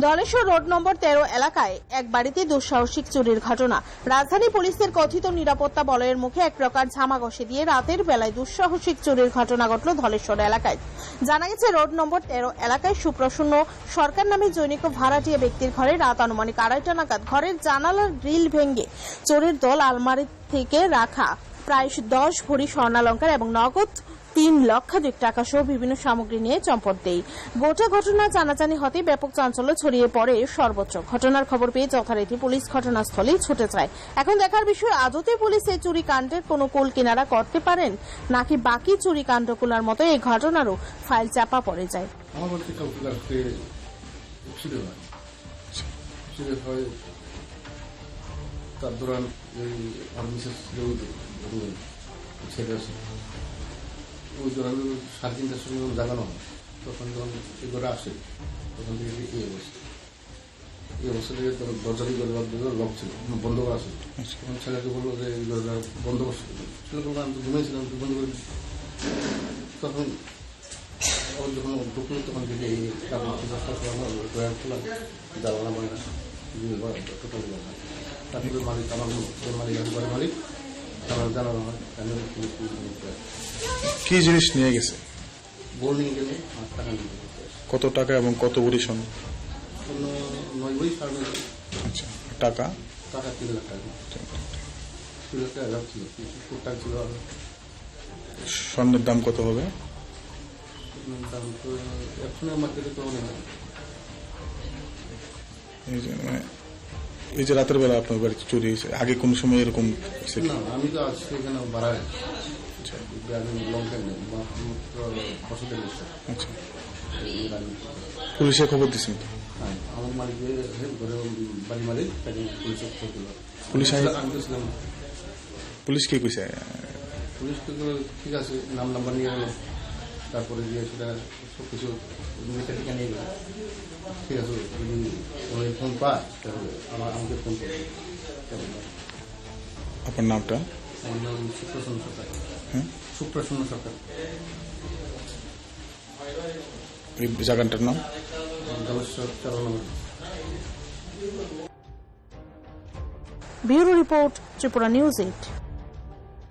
Dhaleshwar road number 13 এলাকায় এক বাড়িতে দুঃসাহসিক চুরির ঘটনা। রাজধানী পুলিশের কথিত নিরাপত্তা বলয়ের মুখে এক প্রকার ঝামা ঘষে দিয়ে রাতের বেলায় দুঃসাহসিক চুরির ঘটনা ঘটল ধলেশ্বর এলাকায়। জানা গেছে, রোড নম্বর 13 এলাকায় সুপ্রসন্ন সরকার নামে জৈনিক ভাড়াটিয়া ব্যক্তির ঘরে রাত আনুমানিক 2:30 নাগাদ ঘরের জানালার গ্রিল ভেঙে চোরের দল আলমারি থেকে রাখা প্রায় 10 ভরি স্বর্ণালঙ্কার এবং নগদ 3 লক্ষাধিক টাকা সহ বিভিন্ন সামগ্রী নিয়ে চম্পট দেয়। গোটা ঘটনা জানাজানি হতে ব্যাপক চাঞ্চল্য ছড়িয়ে পড়ে সর্বত্র। ঘটনার খবর পেয়ে যথারীতি পুলিশ ঘটনাস্থলে ছুটে যায়। এখন দেখার বিষয়, আদতে পুলিশ এই চুরি কাণ্ডের কোনো কুল কিনারা করতে পারেন নাকি বাকি চুরি কাণ্ডগুলোর মতো এই ঘটনারও ফাইল চাপা পড়ে যায়। আমার বলতে কাউকে চুরি হয় তার দৌরান আমার বিশেষ ছেলে আছে ওই দৌরান 3:30টার সময় জাগানো হয়। তখন যখন এগুলো আসে তখন থেকে এই অবস্থা থেকে দরজা দিয়ে লক ছিল, বন্ধ করা আছে। তখন ছেলেকে বললো যে এই দরজা বন্ধ করছে। ছেলে বললো আমি তো ঘুমিয়েছিলাম, বন্ধ করে তখন যখন ঢুকলো তখন থেকে এই জ্বালানা মানে টোটাল তারপরে মালিক আমার মালিক ঘরের মালিক আমার জানানো হয়। কি জিনিস নিয়ে গেছে? বল নিয়ে গেলে 5 টাকা নিয়ে গেছে। কত টাকা এবং কত ভরি সোনা? 9 ভরি 9.5। আচ্ছা, টাকা 3 লাখ টাকা। 3 লাখ টাকা ছিল, টাকা ছিল। স্বর্ণের দাম কত হবে? দাম তো এখনো মার্কেটে তো অনেক। এই যে রাতের বেলা আপনার বাড়িতে চুরি হয়েছে, আগে কোন সময় এরকম? না, আমি তো আজকে এখানে বাড়াই পুলিশে খবর দিচ্ছেন তো? হ্যাঁ, আমার মালিকের বাড়ি মালিক পুলিশে পুলিশ ছিলাম। পুলিশ কি কইছে? পুলিশ তো ঠিক আছে, নাম্বার নিয়ে গেল, তারপরে গিয়ে সেটা সবকিছু টিকা নিয়ে গেল। ঠিক আছে, যদি ফোন পায় তাহলে আমাকে ফোন করবে। আপনার নামটা? আমার নাম সুপ্রসন্ন সরকার। হ্যাঁ, সুপ্রসন্ন সরকার। এই জায়গাটার নাম? ধলেশ্বর 4 নম্বর। Bureau report, Tripura news 8।